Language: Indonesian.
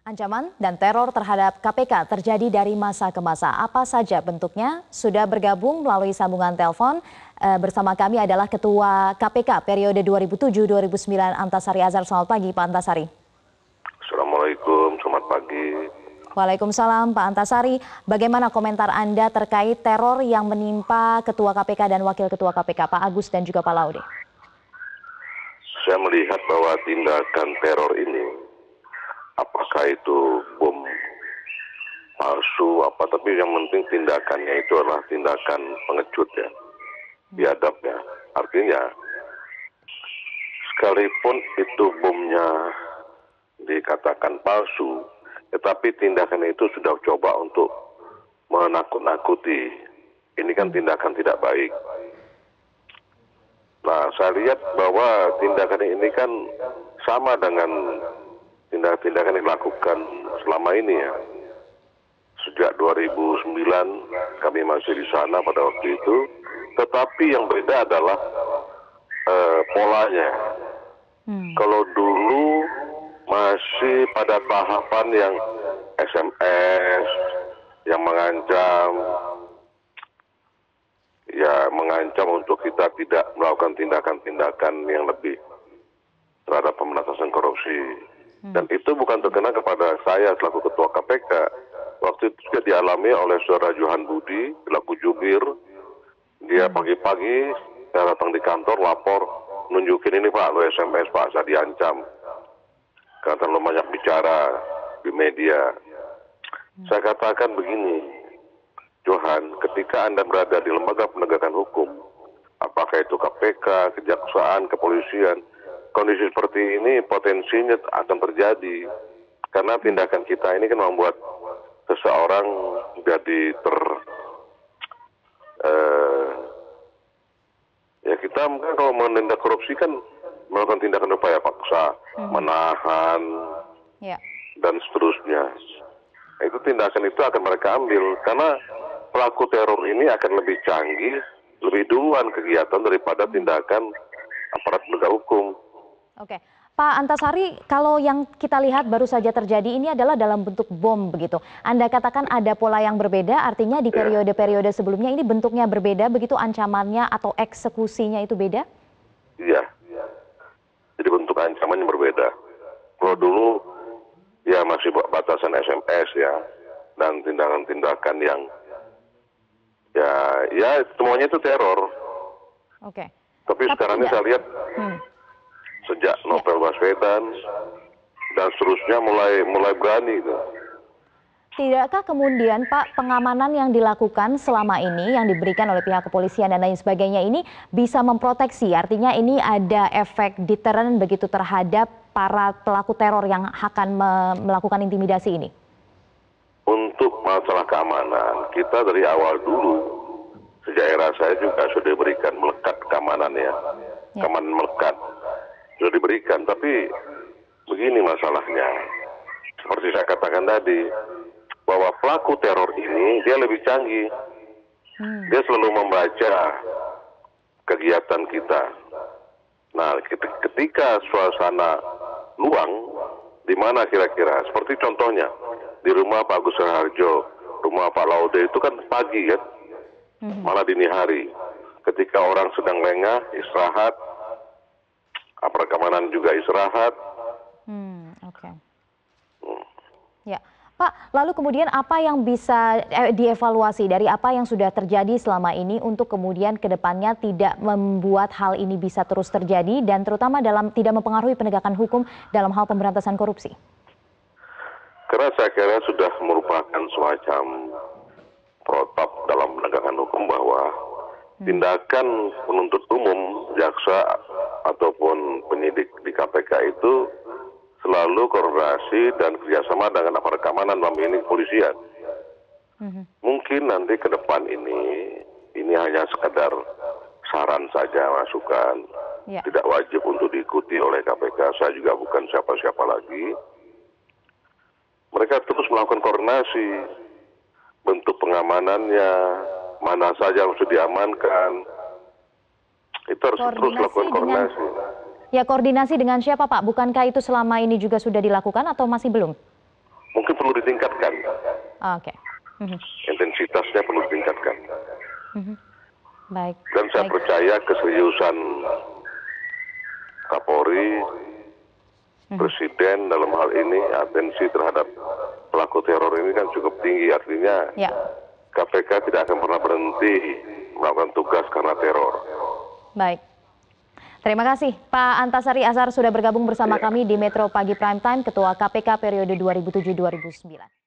Ancaman dan teror terhadap KPK terjadi dari masa ke masa. Apa saja bentuknya? Sudah bergabung melalui sambungan telepon bersama kami adalah Ketua KPK periode 2007-2009 Antasari Azhar. Selamat pagi Pak Antasari. Assalamualaikum, selamat pagi. Waalaikumsalam Pak Antasari. Bagaimana komentar Anda terkait teror yang menimpa Ketua KPK dan Wakil Ketua KPK Pak Agus dan juga Pak Laude? Saya melihat bahwa tindakan teror ini, apakah itu bom palsu tapi yang penting tindakannya itu adalah tindakan pengecut ya, biadab ya. Artinya sekalipun itu bomnya dikatakan palsu, tetapi tindakan itu sudah coba untuk menakut-nakuti. Ini kan tindakan tidak baik. Nah, saya lihat bahwa tindakan ini kan sama dengan tindakan yang dilakukan selama ini ya. Sejak 2009 kami masih di sana pada waktu itu. Tetapi yang beda adalah polanya. Kalau dulu masih pada tahapan yang SMS, yang mengancam untuk kita tidak melakukan tindakan-tindakan yang lebih terhadap pemberantasan korupsi. Dan itu bukan terkena kepada saya selaku Ketua KPK. Waktu itu juga dialami oleh saudara Johan Budi, selaku jubir. Dia pagi-pagi saya datang di kantor lapor, nunjukin ini Pak, lo SMS Pak, saya diancam. Karena terlalu banyak bicara di media. Saya katakan begini, Johan, ketika Anda berada di lembaga penegakan hukum, apakah itu KPK, Kejaksaan, Kepolisian, kondisi seperti ini potensinya akan terjadi. Karena tindakan kita ini kan membuat seseorang jadi ya kita mungkin kalau menindak korupsi kan melakukan tindakan upaya paksa, menahan, dan seterusnya. Itu tindakan itu akan mereka ambil karena pelaku teror ini akan lebih canggih, lebih duluan kegiatan daripada tindakan aparat penegak hukum. Oke, Pak Antasari, kalau yang kita lihat baru saja terjadi ini adalah dalam bentuk bom begitu. Anda katakan ada pola yang berbeda, artinya di periode-periode sebelumnya ini bentuknya berbeda, begitu ancamannya atau eksekusinya itu beda? Iya, jadi bentuk ancamannya berbeda. Kalau dulu ya masih batasan SMS ya, dan tindakan-tindakan yang ya semuanya itu teror. Oke. Tapi sekarang ini saya lihat sejak Novel Baswedan dan seterusnya mulai berani itu. Tidakkah kemudian Pak pengamanan yang dilakukan selama ini yang diberikan oleh pihak kepolisian dan lain sebagainya ini bisa memproteksi, artinya ini ada efek deterren begitu terhadap para pelaku teror yang akan melakukan intimidasi ini? Untuk masalah keamanan, kita dari awal dulu, sejak era saya juga sudah diberikan melekat keamanan ya. Keamanan melekat sudah diberikan, tapi begini masalahnya. Seperti saya katakan tadi, bahwa pelaku teror ini dia lebih canggih. Dia selalu membaca kegiatan kita. Nah, ketika suasana luang, di mana kira-kira? Seperti contohnya, di rumah Pak Agus Raharjo, rumah Pak Laude itu kan pagi kan, malah dini hari. Ketika orang sedang lengah, istirahat, aparat keamanan juga istirahat. Ya, Pak, lalu kemudian apa yang bisa dievaluasi dari apa yang sudah terjadi selama ini untuk kemudian ke depannya tidak membuat hal ini bisa terus terjadi dan terutama dalam tidak mempengaruhi penegakan hukum dalam hal pemberantasan korupsi? Karena saya kira sudah merupakan semacam protap dalam penegakan hukum bahwa tindakan penuntut umum, jaksa ataupun penyidik di KPK itu selalu koordinasi dan kerjasama dengan aparat keamanan dalam ini kepolisian. Mungkin nanti ke depan ini hanya sekadar saran saja, masukan, tidak wajib untuk diikuti oleh KPK. Saya juga bukan siapa-siapa lagi. Mereka terus melakukan koordinasi, bentuk pengamanannya, mana saja yang harus diamankan. Itu harus terus lakukan koordinasi. Ya, koordinasi dengan siapa Pak? Bukankah itu selama ini juga sudah dilakukan atau masih belum? perlu ditingkatkan. Oke. Mhm. Intensitasnya perlu ditingkatkan. Mhm. Baik. Dan saya percaya keseriusan Kapolri, Presiden dalam hal ini, atensi terhadap pelaku teror ini kan cukup tinggi. Artinya Ya. KPK tidak akan pernah berhenti melakukan tugas karena teror. Baik. Terima kasih Pak Antasari Azhar sudah bergabung bersama kami di Metro Pagi Prime Time, Ketua KPK periode 2007-2009.